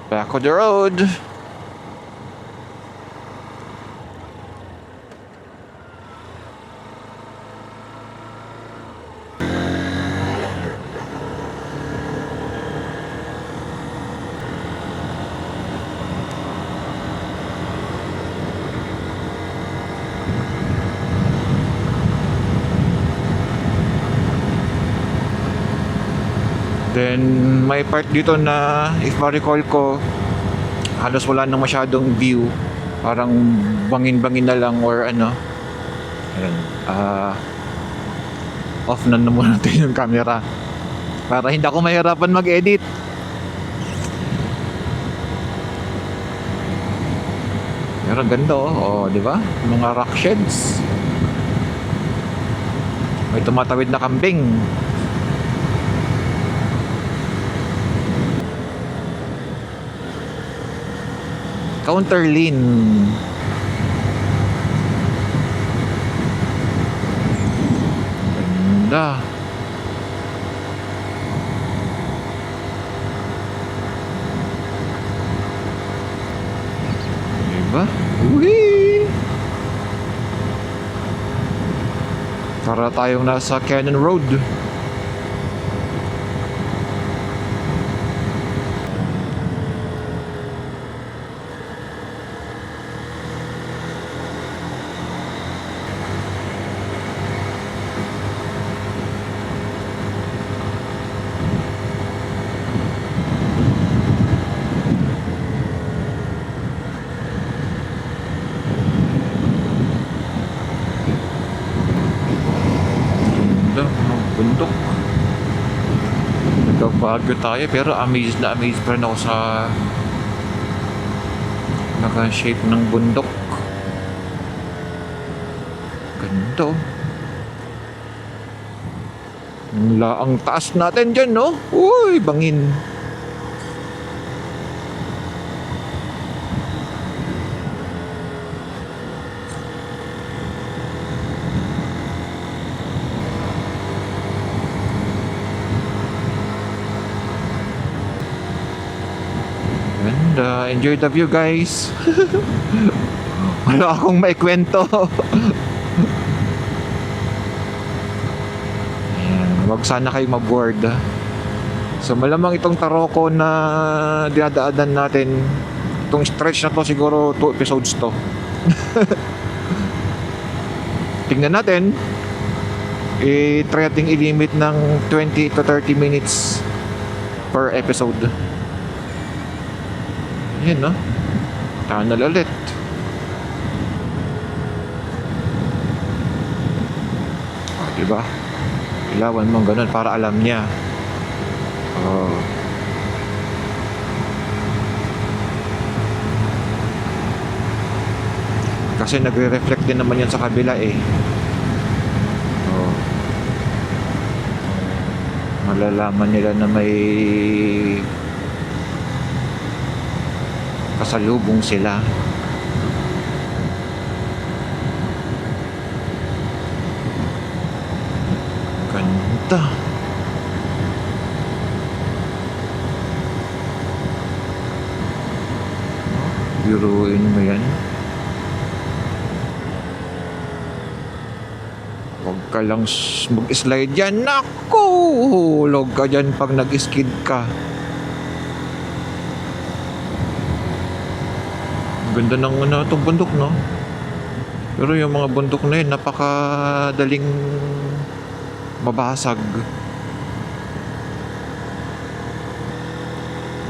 Back on the road. Then may part dito na if ma-recall ko halos wala na masyadong view, parang bangin-bangin na lang or ano. Ayan, off na muna natin yung camera para hindi ako mahirapan mag-edit. Pero ganda oh, di ba? Mga rock sheds. May tumatawid na kambing. Counter lane. Ganda. Diba? Uwi! Para tayong nasa Cannon Road. Bundok. Nagbabago tayo pero amazed na amazed pa rin ako sa naka-shape ng bundok. Ganda. Ang taas natin dyan, no? Uy, bangin. Enjoy the view, guys. Wala akong maikwento. Wag sana kayo maboard. So malamang itong Taroko na dinadaanan natin, itong stretch na to siguro 2 episodes to. Tingnan natin. I-try natin i-limit ng 20 to 30 minutes per episode. Yan, no? Tunnel ulit. Diba? Ilawan mo ganun para alam niya. Oh. Kasi nagre-reflect din naman yan sa kabila eh. Oh. Malalaman nila na may kasalubong sila. Ganda. Biruin mo yan. Huwag ka lang mag-slide yan. Naku! Hulog ka dyan pag nag-skid ka. Ganda ng itong bundok, no? Pero yung mga bundok na yun, napakadaling mabasag.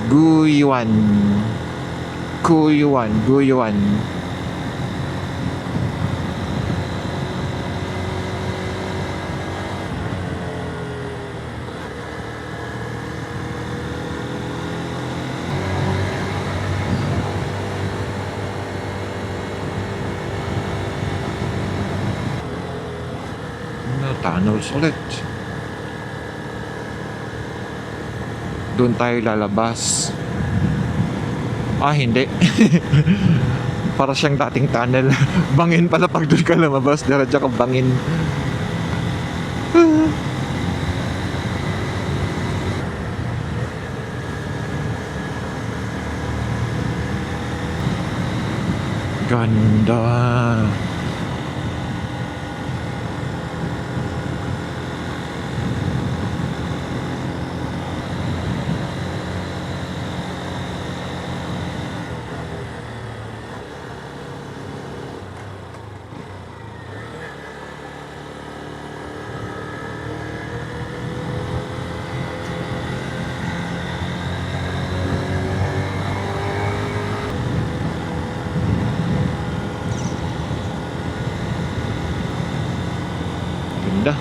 Guyuan. Guyuan. Guyuan. Tunnels ulit. Doon tayo lalabas. Ah, hindi. Para siyang dating tunnel. Bangin pala pag doon ka lumabas. Diretso ka bangin. Ganda. Ganda.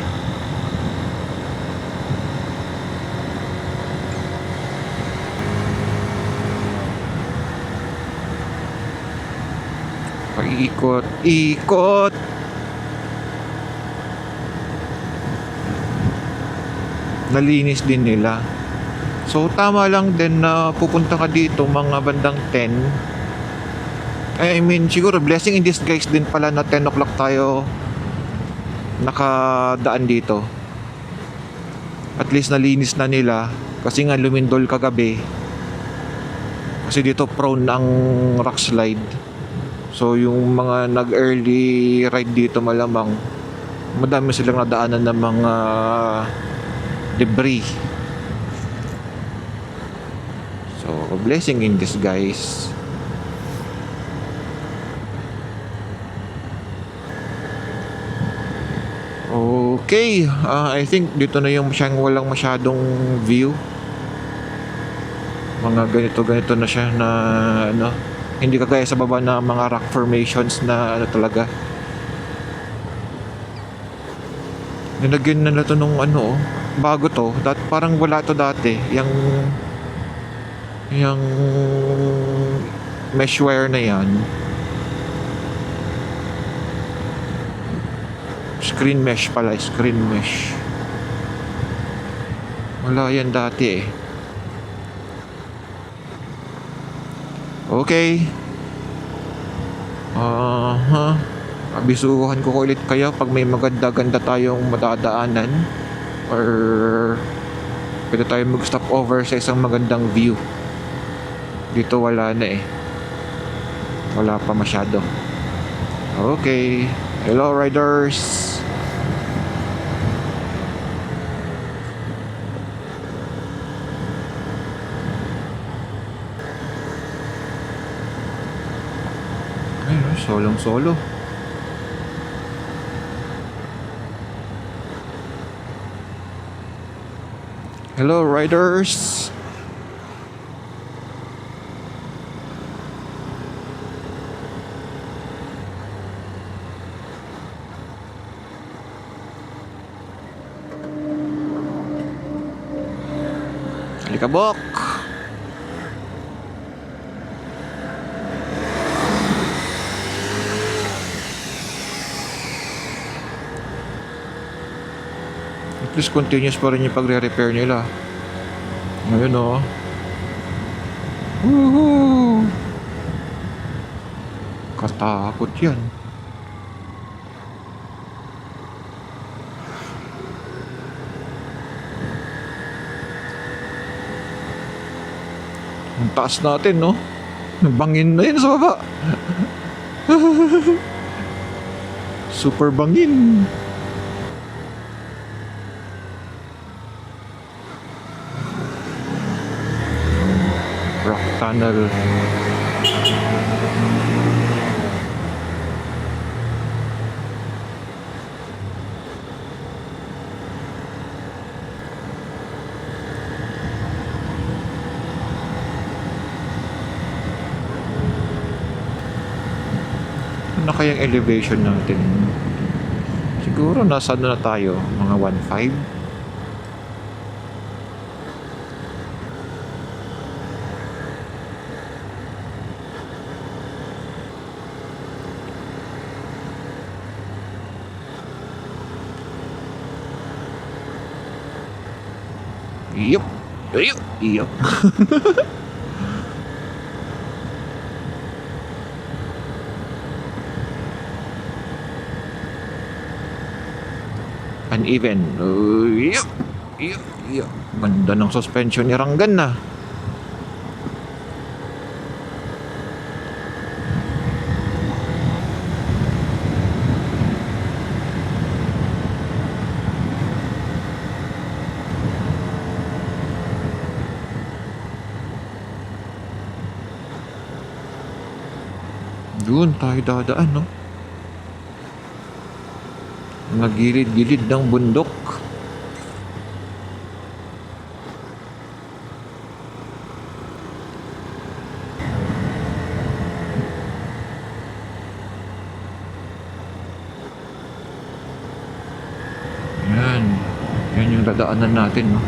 Paikot, ikot. Nalinis din nila. So tama lang din na pupunta ka dito mga bandang 10. I mean, siguro blessing in disguise din pala na 10 o'clock tayo nakadaan dito. At least nalinis na nila kasi nga lumindol kagabi. Kasi dito prone ang rock slide. So yung mga nag-early ride dito malamang madami silang nadaanan ng mga debris. So blessing in disguise. Okay, I think dito na yung siyang walang masyadong view. Mga ganito na siya na ano, hindi kagaya sa baba na mga rock formations na ano talaga. Nilagyan na to nung ano, bago to. Parang wala to dati. Yung mesh wire na yan. Screen mesh pala, screen mesh. Wala yan dati eh. Okay. Abisuhan ko ulit kayo pag may maganda-ganda tayong madadaanan or pwede tayo mag-stop over sa isang magandang view. Dito wala na eh. Wala pa masyado. Okay. Hello riders. Ayun, solong solo. Hello riders. Alikabok. At least continuous pa rin yung pagre-repair nila. Ngayon o. Woohoo! Katakot yan. Ang taas natin, no? Bangin na yun sa baba. Super bangin. Rock tunnel. Ano kayang elevation natin? Siguro nasa ano na tayo? Mga 1.5? Yup. Yup. Yup. Uneven. Yup. Yup. Yup. Ganda ng suspension ni Ranggan na. Doon tayo dadaan, no? Mga gilid-gilid ng bundok. Yan. Yan yung dadaanan natin, no?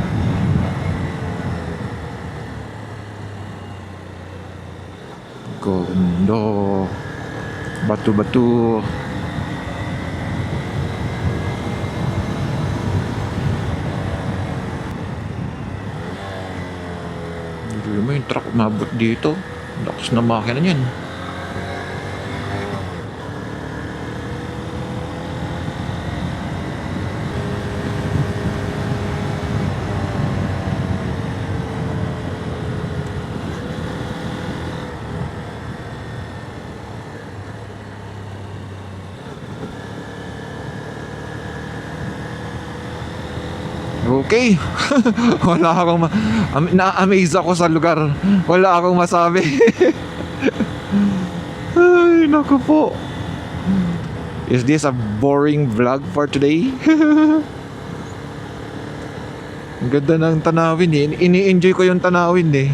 Gondo. Batu-batu. Hindi mo yung truck umabot dito. Lakas na makina niyan. Okay. Wala akong na-amaze ako sa lugar. Wala akong masabi. Ay, naku po. Is this a boring vlog for today? Ang ganda ng tanawin eh. Ini-enjoy ko yung tanawin eh.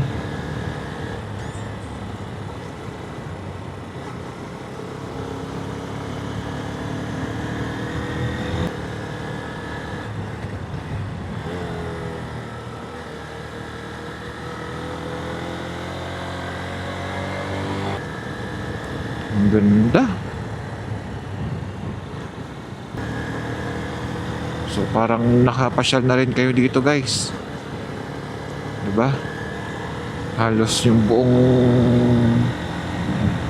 Ang ganda. So parang nakapasyal na rin kayo dito, guys. 'Di ba? Halos yung buong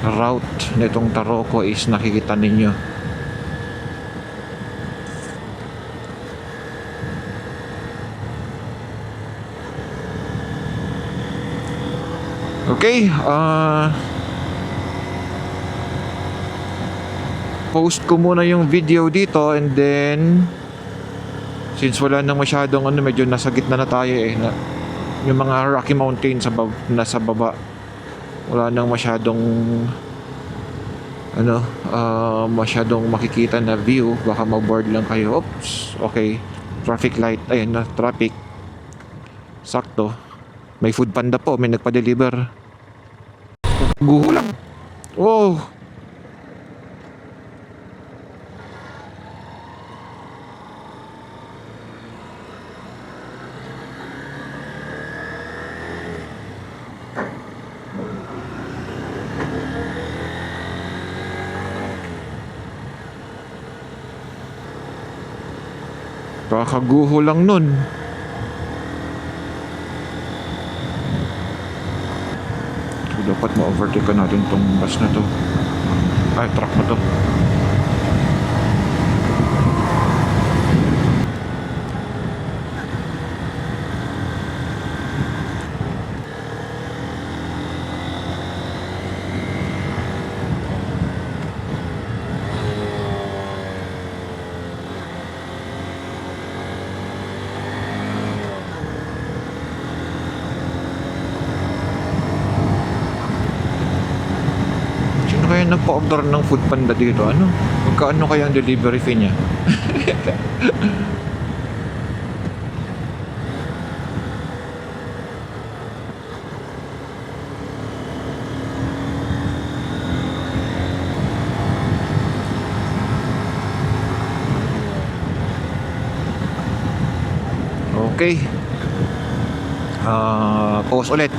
route nitong Taroko is nakikita ninyo. Okay, post ko muna yung video dito, and then since wala nang masyadong medyo nasa gitna na tayo eh, yung mga Rocky Mountain nasa baba, wala nang masyadong masyadong makikita na view, baka ma-board lang kayo. Oops, okay, traffic light, ayun na, traffic, sakto. May food panda po, may nagpa-deliver. Guhulang. Wow. Kakaguho lang nun. So, dapat ma-overtake natin tong bus na to. Ay, truck na to. Kaya nagpa-order ng food panda dito, magkaano kaya ang delivery fee niya? Okay, pause ulit.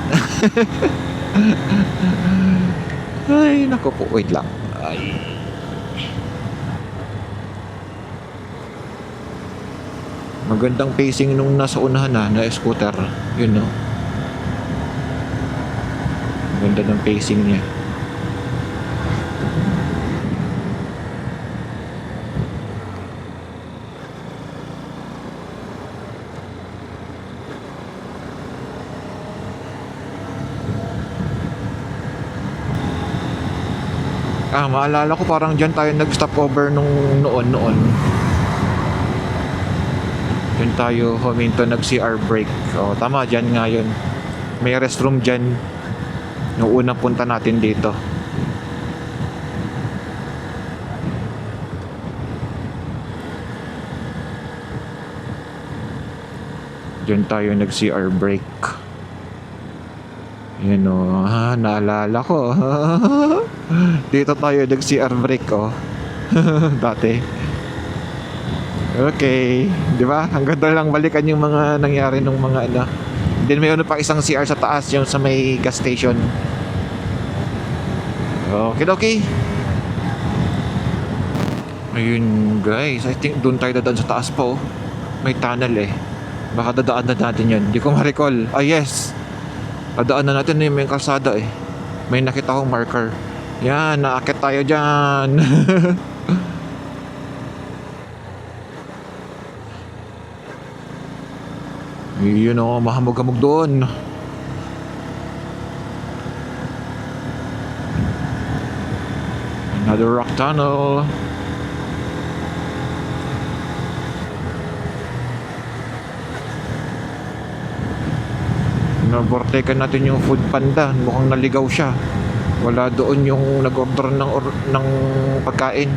Ay, naku po, wait lang. Ay. Magandang pacing nung nasa unahan na scooter. Yun, no? Maganda ng pacing niya. Maalala ko parang dyan tayo nag-stop over nung noon. Dyan tayo huminto, nag-CR break. Tama, dyan nga yun. May restroom dyan nung unang punta natin dito. Diyan tayo nag-CR break. Yun o, naalala ko. Dito tayo nag-CR break oh. Dati. Okay, di ba? Ang ganda lang balikan yung mga nangyari nung mga ano. Then may pa isang CR sa taas, yung sa may gas station. Okay, okay. Ayun guys, I think doon tayo dadaan sa taas po. May tunnel eh. Baka dadaan na natin yun. Hindi ko ma-recall. Ah yes, dadaan na natin yung may kalsada eh. May nakita akong marker. Yan, naakit tayo dyan. Yun o, mahamog-hamog doon. Another rock tunnel. Nabortekan natin yung food panda. Mukhang naligaw siya. Wala doon yung nag-order ng pagkain.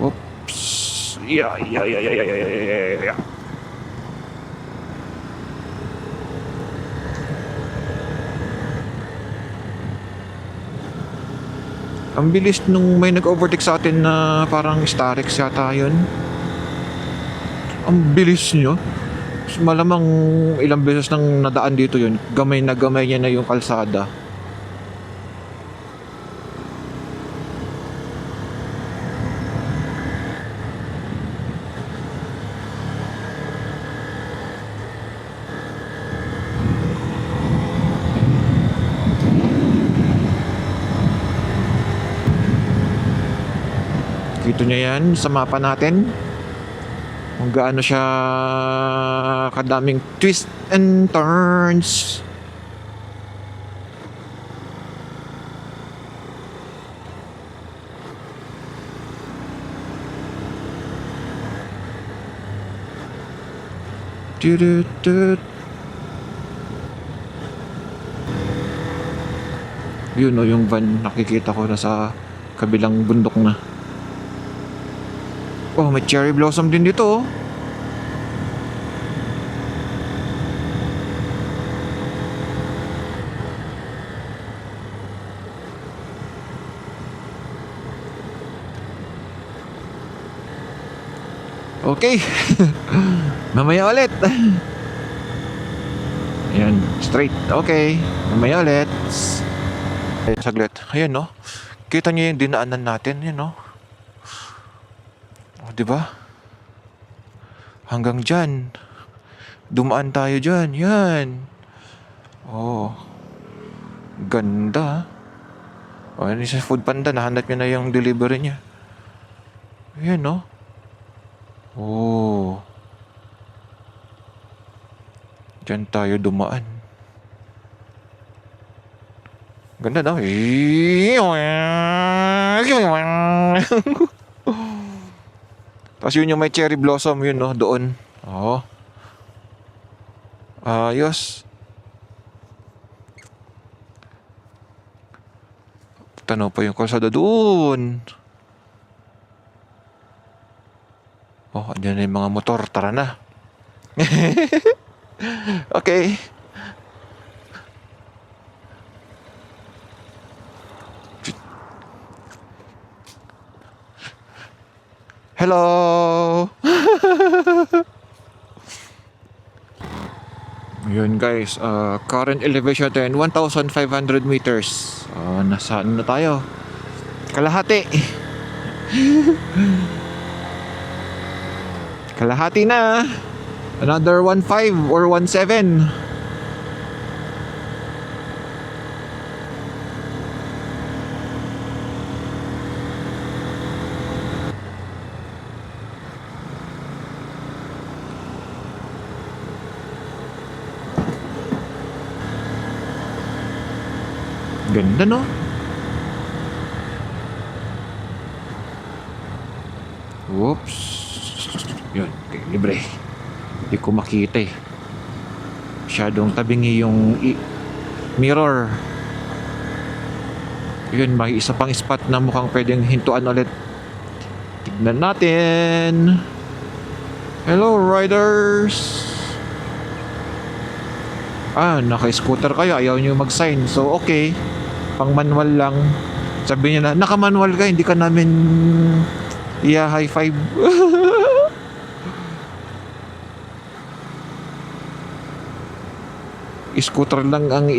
Oops. Yeah. Ang bilis nung may nag-overtake sa atin na parang Starix yata yun. Ang bilis nyo. Malamang ilang beses nang nadaan dito yun. Gamay na gamay niya na yung kalsada. Kita niya yan sa mapa natin. Kung gaano siya kadaming twist and turns. Yun o, yung van nakikita ko na sa kabilang bundok na. Oh, may cherry blossom din dito oh. Okay. Mamaya ulit. Ayan, straight. Okay. Mamaya ulit. Saglit. Ayan no. Kita niyo yung dinaanan natin, yun no. Oh, 'di ba? Hanggang diyan. Dumaan tayo diyan. Yan. Oh. Ganda. Oh, ini sa Food Panda, nahanap niya na yung delivery niya. Ayan no. Oh. Diyan tayo dumaan. Ganda no. Tapos yun yung may cherry blossom yun no, doon. Oh. Ayos. Tanaw pa yung kalsada doon. Oh, andyan na yung mga motor. Tara na. Okay. Hello. Yun guys, current elevation natin 1,500 meters. Nasaan na tayo? Kalahati. Kalahati na. Another 1.5 or 1.7. Ganda no? Whoops. Yun, okay, libre. Hindi ko makita eh. Masyadong tabingi yung mirror. Yun, may isa pang spot na mukhang pwedeng hintuan ulit. Tignan natin. Hello, riders. Naka-scooter kayo. Ayaw nyo mag-sign. So, okay. Pang manual lang. Sabi niya na, naka-manual ka. Hindi ka namin high five. Scooter lang ang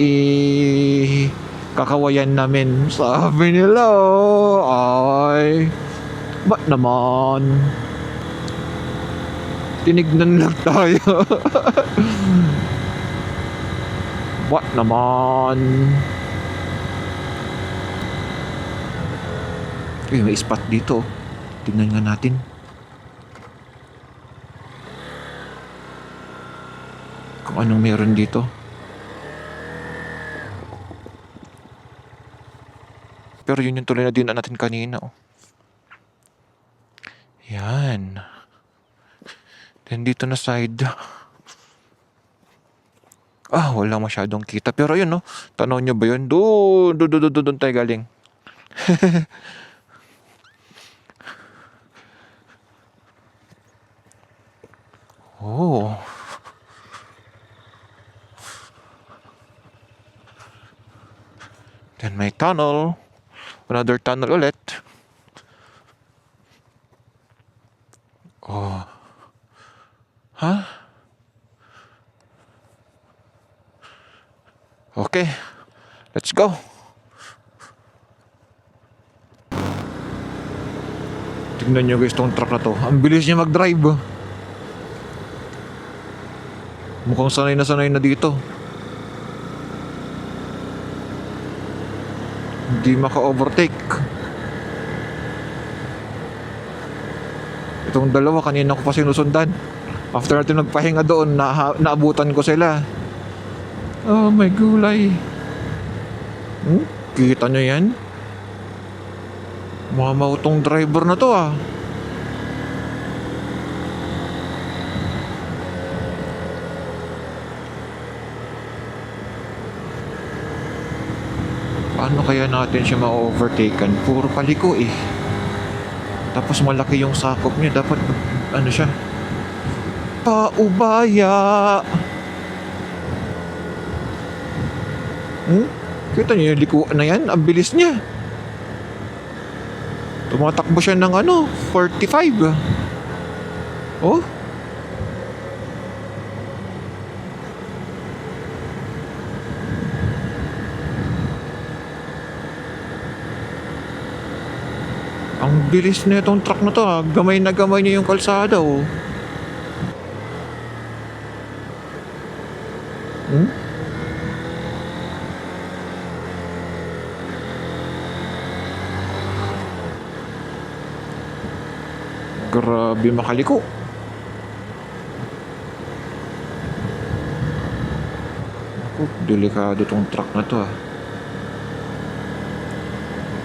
kakawayan namin. Sabi nila, ay, ba't naman? Tinignan lang tayo. What naman? May spot dito. Tingnan nga natin. Kung anong meron dito. Pero yun yung tuloy na din natin kanina. Yan. Then dito na side. Wala masyadong kita. Pero yun, no? Tanaw nyo ba yun? Doon tayo galing. Oh. Then may tunnel. Another tunnel ulit. Oh. Huh? Okay. Let's go. Tignan nyo guys tong truck na to. Ang bilis niya mag-drive. Mukhang sanay na dito. Hindi maka-overtake. Itong dalawa kanina ko pa sinusundan. After natin nagpahinga doon, naabutan ko sila. Oh my gulay. Kita nyo yan? Mamaw tong driver na to Paano kaya natin siya ma-overtaken? Puro paliko Tapos malaki yung sakop niya. Dapat siya? Paubaya. Kita niyo yung likuan na yan? Ang bilis niya. Tumatakbo siya ng 45. Oh. Ang bilis na itong truck na to Gamay na gamay niya yung kalsada Grabe makaliko. Delikado tong truck na to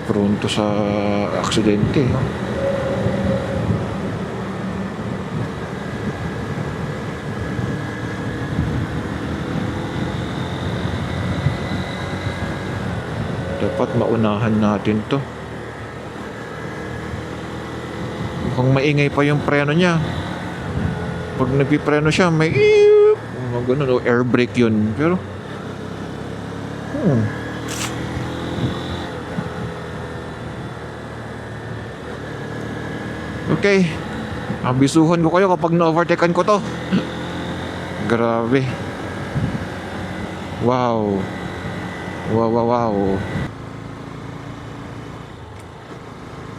Pronto sa aksidente Dapat maunahan natin to. Mukhang maingay pa yung preno niya. Pag nagpipreno siya, may ganun air brake yun. Pero okay. Abisuhan ko kayo kapag na-overtaken ko to. Grabe. Wow. Wow.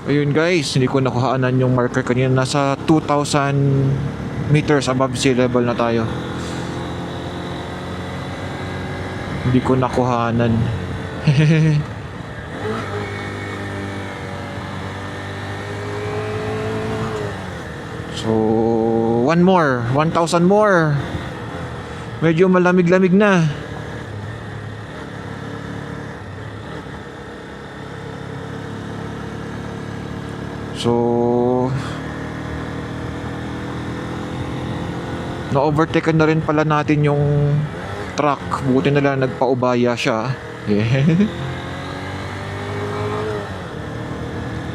Ayun guys, hindi ko nakuhaanan yung marker kanina. Nasa 2,000 meters above sea level na tayo. Hindi ko nakuhaanan. So, 1,000 more. Medyo malamig-lamig na. So, na-overtaken na rin pala natin yung truck. Buti na lang nagpaubaya siya.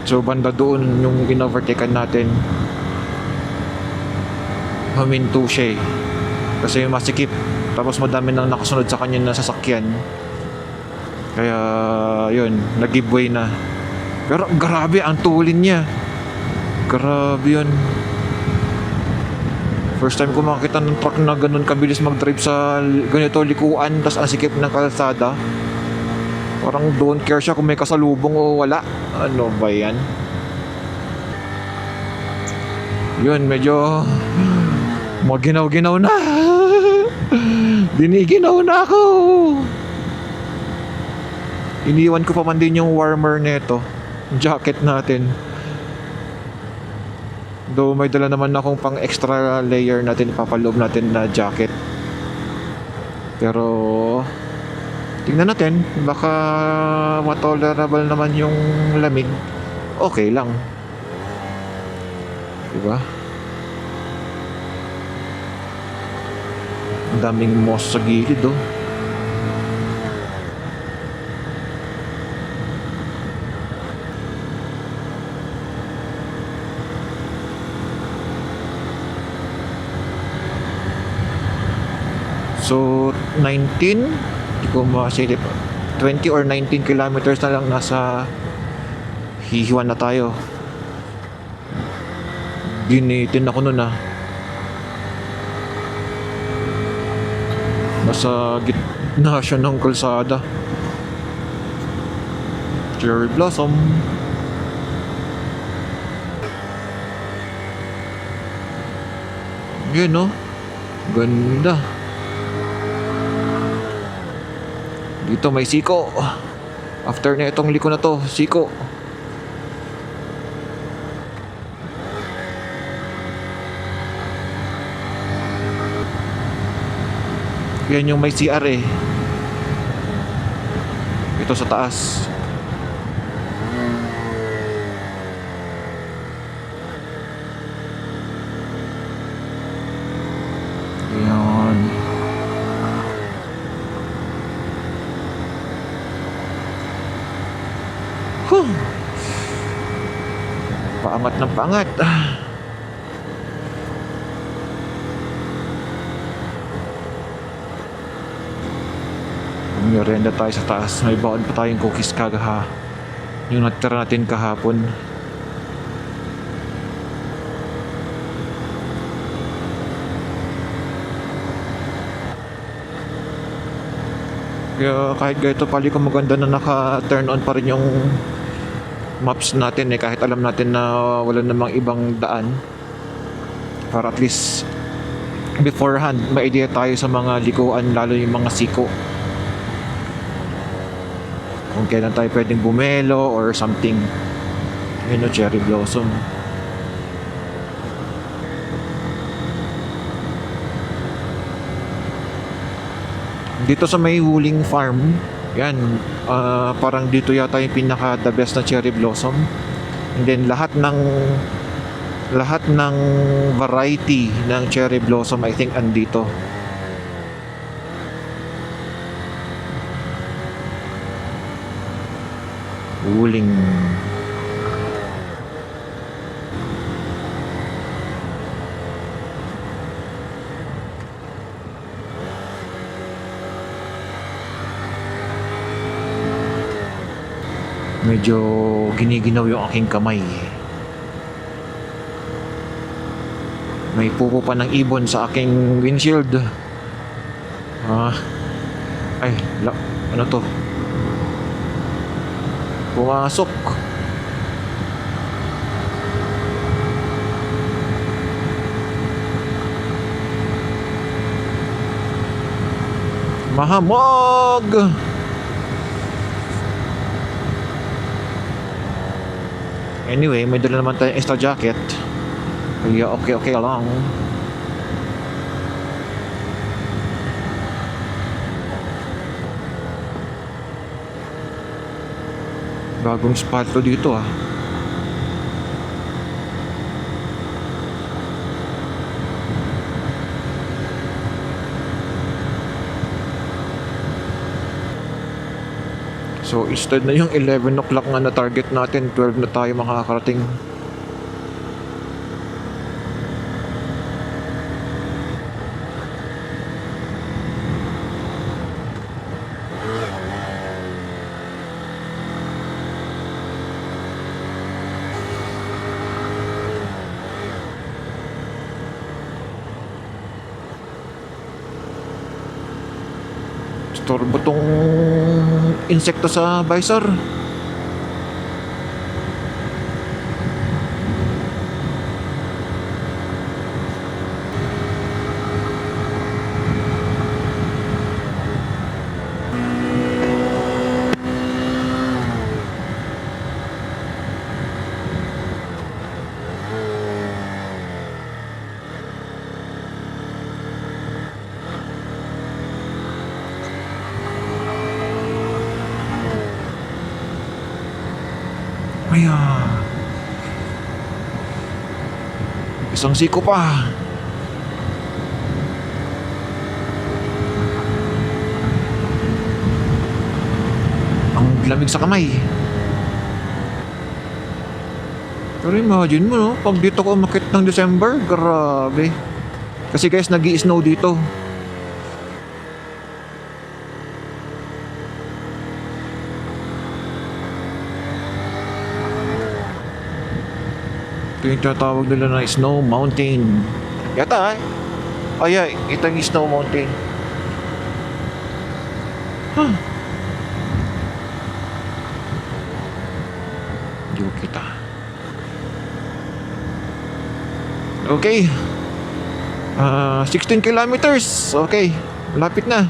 So banda doon yung in-overtaken natin, huminto siya eh. Kasi masikip. Tapos madami nang nakasunod sa kanya na sasakyan. Kaya yun, nag-give way na. Pero grabe ang tulin niya. Grabe yun. First time ko makakita ng truck na ganun kabilis mag-drive sa ganito likuan, tas ang sikip ng kalsada. Parang don't care siya kung may kasalubong o wala. Ano ba yan? Yun, medyo maginaw-ginaw na. Diniginaw na ako. Iniwan ko pa man din yung warmer nito, jacket natin. Though may dala naman akong pang extra layer natin, ipapaloob natin na jacket. Pero tingnan natin, baka matolerable naman yung lamig. Okay lang, diba? Ang daming moss sa gilid oh. So 19, hindi ko masilip, 20 or 19 kilometers na lang, nasa Hihiwan na tayo. Ginitin ako nun ah. Nasa gitna siya ng kalsada. Cherry blossom. Yun no, ganda. Dito may siko. After na itong liko na to, siko. Yan yung may CR eh. Ito sa taas. Yan. Paangat ng paangat. Merienda tayo sa taas. May baon pa tayong cookies kagaha. Yung natira natin kahapon. Kaya kahit ganito pali ko maganda na naka-turn on pa rin yung maps natin eh, kahit alam natin na wala namang ibang daan, para at least beforehand may idea tayo sa mga likuan, lalo yung mga siko, kung kailan tayo pwedeng bumelo or something. Yun o, cherry blossom. Dito sa may huling farm, yan, parang dito yata yung pinaka the best na cherry blossom. And then lahat ng variety ng cherry blossom I think andito. Huling. Medyo giniginaw yung aking kamay. May pupo pa ng ibon sa aking windshield. Ano to? Pumasok. Mahamog! Anyway, may dala naman tayong extra jacket. Kaya okay lang. Bagong spot to dito ah. So instead na yung 11 o'clock nga na target natin, 12 na tayo makakarating. Storbo tong insekto sa visor. Ayan. Isang siko pa. Ang lamig sa kamay. Pero imagine mo, no? Pag dito ko umakit ng December, grabe. Kasi guys, nag-i-snow dito. Ito yung tinatawag nila na Snow Mountain. Yata ay ito yung Snow Mountain. Huh. Hindi ko kita. Okay. 16 kilometers. Okay. Malapit na.